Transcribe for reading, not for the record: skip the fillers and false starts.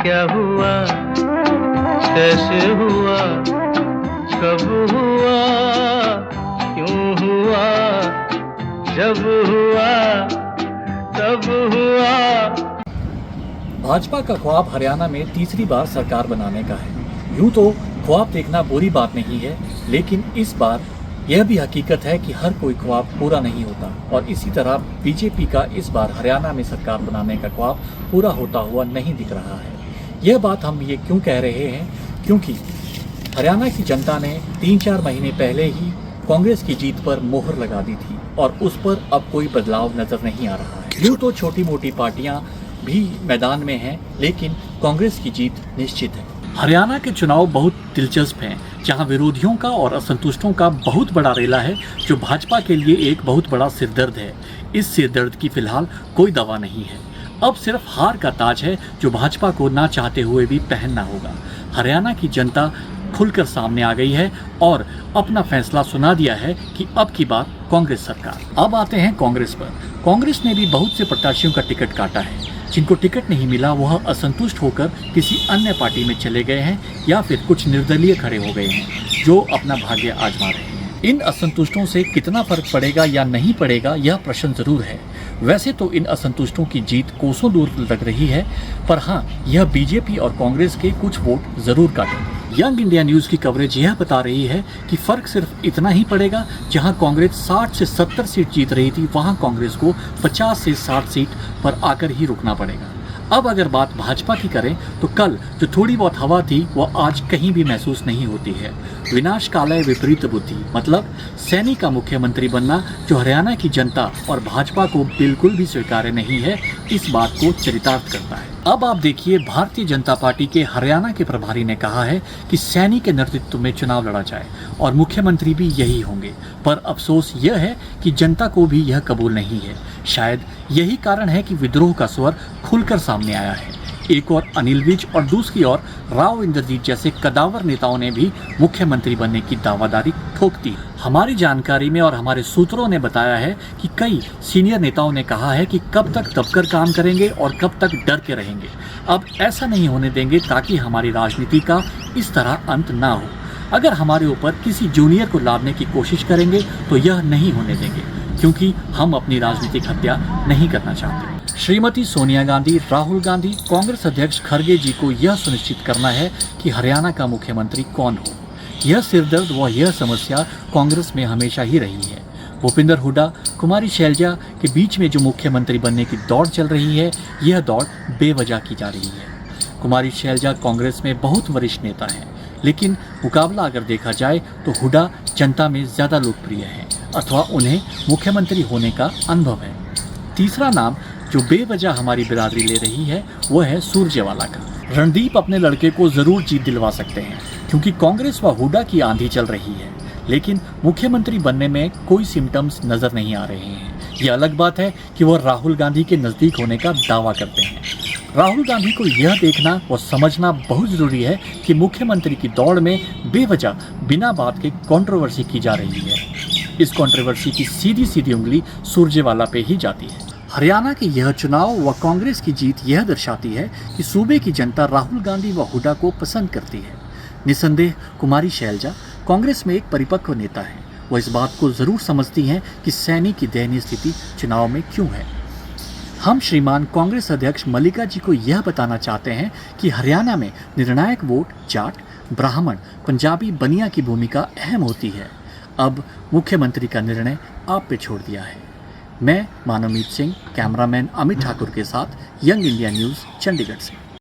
क्या हुआ, कैसे हुआ, कब हुआ, क्यों हुआ, जब हुआ तब हुआ। भाजपा का ख्वाब हरियाणा में तीसरी बार सरकार बनाने का है। यूं तो ख्वाब देखना बुरी बात नहीं है, लेकिन इस बार यह भी हकीकत है कि हर कोई ख्वाब पूरा नहीं होता और इसी तरह बीजेपी का इस बार हरियाणा में सरकार बनाने का ख्वाब पूरा होता हुआ नहीं दिख रहा है। यह बात हम ये क्यों कह रहे हैं, क्योंकि हरियाणा की जनता ने 3-4 महीने पहले ही कांग्रेस की जीत पर मोहर लगा दी थी और उस पर अब कोई बदलाव नजर नहीं आ रहा है। यूं तो छोटी मोटी पार्टियां भी मैदान में हैं, लेकिन कांग्रेस की जीत निश्चित है। हरियाणा के चुनाव बहुत दिलचस्प हैं, जहां विरोधियों का और असंतुष्टों का बहुत बड़ा रेला है, जो भाजपा के लिए एक बहुत बड़ा सिरदर्द है। इस सिरदर्द की फिलहाल कोई दवा नहीं है। अब सिर्फ हार का ताज है, जो भाजपा को ना चाहते हुए भी पहनना होगा। हरियाणा की जनता खुलकर सामने आ गई है और अपना फैसला सुना दिया है कि अब की बात कांग्रेस सरकार। अब आते हैं कांग्रेस पर। कांग्रेस ने भी बहुत से प्रत्याशियों का टिकट काटा है। जिनको टिकट नहीं मिला वह असंतुष्ट होकर किसी अन्य पार्टी में चले गए हैं या फिर कुछ निर्दलीय खड़े हो गए हैं, जो अपना भाग्य आजमा रहे हैं। इन असंतुष्टों से कितना फर्क पड़ेगा या नहीं पड़ेगा, यह प्रश्न जरूर है। वैसे तो इन असंतुष्टों की जीत कोसों दूर लग रही है, पर हाँ, यह बीजेपी और कांग्रेस के कुछ वोट जरूर काटेंगे। यंग इंडिया न्यूज़ की कवरेज यह बता रही है कि फर्क सिर्फ इतना ही पड़ेगा, जहां कांग्रेस 60 से 70 सीट जीत रही थी, वहां कांग्रेस को 50 से 60 सीट पर आकर ही रुकना पड़ेगा। अब अगर बात भाजपा की करें तो कल जो थोड़ी बहुत हवा थी वह आज कहीं भी महसूस नहीं होती है। विनाश कालय विपरीत बुद्धि, मतलब सैनी का मुख्यमंत्री बनना, जो हरियाणा की जनता और भाजपा को बिल्कुल भी स्वीकार्य नहीं है, इस बात को चरितार्थ करता है। अब आप देखिए, भारतीय जनता पार्टी के हरियाणा के प्रभारी ने कहा है कि सैनी के नेतृत्व में चुनाव लड़ा जाए और मुख्यमंत्री भी यही होंगे, पर अफसोस यह है कि जनता को भी यह कबूल नहीं है। शायद यही कारण है कि विद्रोह का स्वर खुलकर सामने आया है। एक और अनिल विज और दूसरी ओर राव इंद्रजीत जैसे कदावर नेताओं ने भी मुख्यमंत्री बनने की दावादारी ठोक दी। हमारी जानकारी में और हमारे सूत्रों ने बताया है कि कई सीनियर नेताओं ने कहा है कि कब तक दबकर काम करेंगे और कब तक डर के रहेंगे। अब ऐसा नहीं होने देंगे ताकि हमारी राजनीति का इस तरह अंत ना हो। अगर हमारे ऊपर किसी जूनियर को लादने की कोशिश करेंगे तो यह नहीं होने देंगे, क्योंकि हम अपनी राजनीतिक हत्या नहीं करना चाहते। श्रीमती सोनिया गांधी, राहुल गांधी, कांग्रेस अध्यक्ष खड़गे जी को यह सुनिश्चित करना है कि हरियाणा का मुख्यमंत्री कौन हो। यह सिरदर्द व यह समस्या कांग्रेस में हमेशा ही रही है। भूपिंदर हुड्डा, कुमारी शैलजा के बीच में जो मुख्यमंत्री बनने की दौड़ चल रही है, यह दौड़ बेवजह की जा रही है। कुमारी शैलजा कांग्रेस में बहुत वरिष्ठ नेता हैं, लेकिन मुकाबला अगर देखा जाए तो हुड्डा जनता में ज़्यादा लोकप्रिय हैं अथवा उन्हें मुख्यमंत्री होने का अनुभव है। तीसरा नाम जो बेवजह हमारी बिरादरी ले रही है वह है सुरजेवाला का। रणदीप अपने लड़के को जरूर जीत दिलवा सकते हैं, क्योंकि कांग्रेस व हुड्डा की आंधी चल रही है, लेकिन मुख्यमंत्री बनने में कोई सिम्टम्स नजर नहीं आ रहे हैं। यह अलग बात है कि वह राहुल गांधी के नज़दीक होने का दावा करते हैं। राहुल गांधी को यह देखना व समझना बहुत ज़रूरी है कि मुख्यमंत्री की दौड़ में बेवजह बिना बात के कंट्रोवर्सी की जा रही है। इस कंट्रोवर्सी की सीधी सीधी उंगली सुरजेवाला पे ही जाती है। हरियाणा के यह चुनाव व कांग्रेस की जीत यह दर्शाती है कि सूबे की जनता राहुल गांधी व हुड्डा को पसंद करती है। निसंदेह कुमारी शैलजा कांग्रेस में एक परिपक्व नेता है। वह इस बात को ज़रूर समझती हैं कि सैनी की दयनीय स्थिति चुनाव में क्यों है। हम श्रीमान कांग्रेस अध्यक्ष मल्लिका जी को यह बताना चाहते हैं कि हरियाणा में निर्णायक वोट जाट, ब्राह्मण, पंजाबी, बनिया की भूमिका अहम होती है। अब मुख्यमंत्री का निर्णय आप पे छोड़ दिया है। मैं मानवमीत सिंह, कैमरामैन अमित ठाकुर के साथ यंग इंडिया न्यूज़ चंडीगढ़ से।